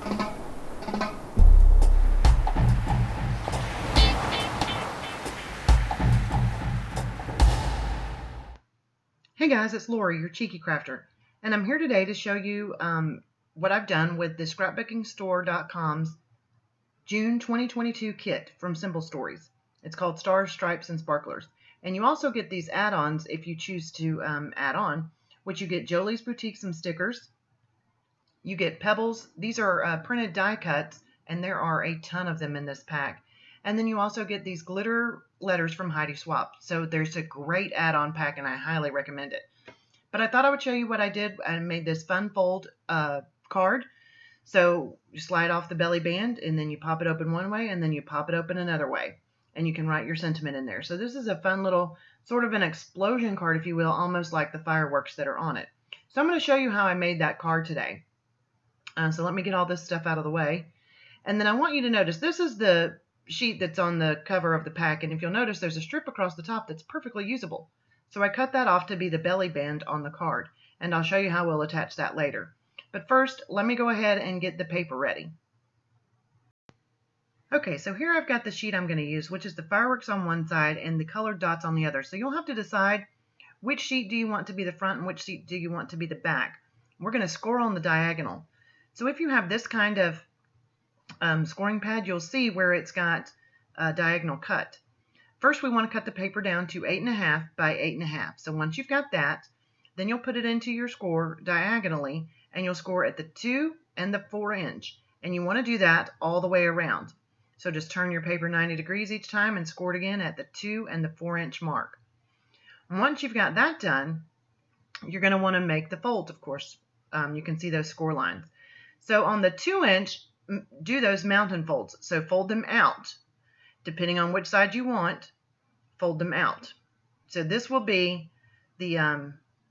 Hey guys, it's Lori, your Cheeky Crafter, and I'm here today to show you what I've done with the scrapbookingstore.com's June 2022 kit from Simple Stories. It's called Stars, Stripes, and Sparklers. And you also get these add-ons if you choose to add on, which you get Jolee's Boutique some stickers. You get Pebbles. These are printed die cuts, and there are a ton of them in this pack. And then you also get these glitter letters from Heidi Swapp. So there's a great add-on pack, and I highly recommend it. But I thought I would show you what I did. I made this fun fold card. So you slide off the belly band, and then you pop it open one way, and then you pop it open another way. And you can write your sentiment in there. So this is a fun little sort of an explosion card, if you will, almost like the fireworks that are on it. So I'm going to show you how I made that card today. So let me get all this stuff out of the way. And then I want you to notice this is the sheet that's on the cover of the pack, and if you'll notice there's a strip across the top that's perfectly usable. So I cut that off to be the belly band on the card, and I'll show you how we'll attach that later. But first, let me go ahead and get the paper ready. Okay, so here I've got the sheet I'm going to use, which is the fireworks on one side and the colored dots on the other. So you'll have to decide which sheet do you want to be the front and which sheet do you want to be the back. We're going to score on the diagonal. So if you have this kind of scoring pad, you'll see where it's got a diagonal cut. First, we want to cut the paper down to 8.5 by 8.5. So once you've got that, then you'll put it into your score diagonally, and you'll score at the 2 and the 4 inch. And you want to do that all the way around. So just turn your paper 90 degrees each time and score it again at the 2 and the 4 inch mark. Once you've got that done, you're going to want to make the folds, of course. You can see those score lines. So on the 2 inch, do those mountain folds. So fold them out. Depending on which side you want, fold them out. So this will be the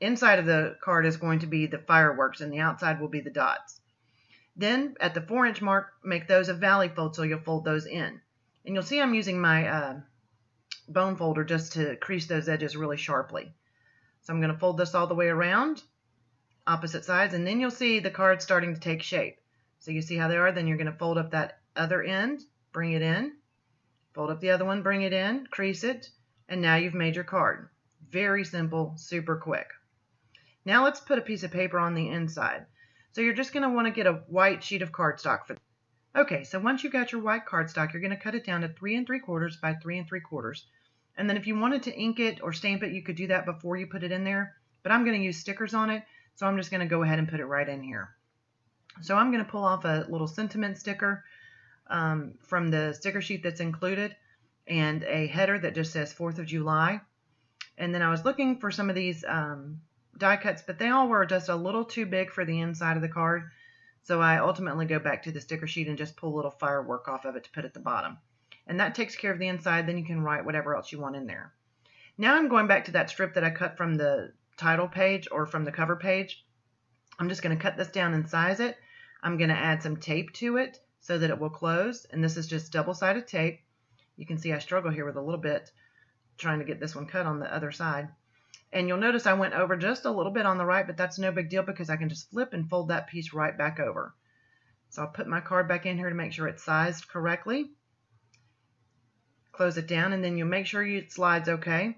inside of the card is going to be the fireworks, and the outside will be the dots. Then at the 4 inch mark, make those a valley fold, so you'll fold those in. And you'll see I'm using my bone folder just to crease those edges really sharply. So I'm going to fold this all the way around, opposite sides, and then you'll see the card starting to take shape. So you see how they are? Then you're going to fold up that other end, bring it in, fold up the other one, bring it in, crease it, and now you've made your card. Very simple, super quick. Now let's put a piece of paper on the inside. So you're just going to want to get a white sheet of cardstock. Okay, so once you've got your white cardstock, you're going to cut it down to 3 3/4 by 3 3/4. And then if you wanted to ink it or stamp it, you could do that before you put it in there. But I'm going to use stickers on it, so I'm just going to go ahead and put it right in here. So I'm going to pull off a little sentiment sticker from the sticker sheet that's included, and a header that just says 4th of July. And then I was looking for some of these die cuts, but they all were just a little too big for the inside of the card. So I ultimately go back to the sticker sheet and just pull a little firework off of it to put at the bottom. And that takes care of the inside. Then you can write whatever else you want in there. Now I'm going back to that strip that I cut from the title page or from the cover page. I'm just going to cut this down and size it. I'm going to add some tape to it so that it will close. And this is just double-sided tape. You can see I struggle here with a little bit trying to get this one cut on the other side. And you'll notice I went over just a little bit on the right, but that's no big deal because I can just flip and fold that piece right back over. So I'll put my card back in here to make sure it's sized correctly. Close it down, and then you'll make sure it slides okay.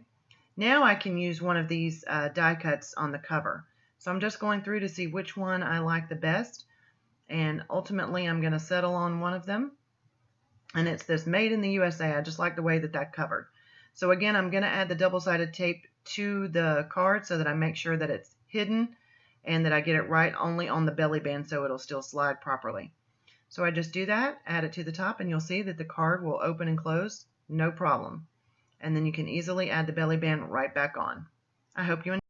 Now I can use one of these die cuts on the cover. So I'm just going through to see which one I like the best. And ultimately I'm going to settle on one of them. And it's this Made in the USA. I just like the way that that covered. So again, I'm going to add the double-sided tape to the card so that I make sure that it's hidden and that I get it right only on the belly band so it'll still slide properly. So I just do that, add it to the top, and you'll see that the card will open and close, no problem. And then you can easily add the belly band right back on. I hope you enjoy.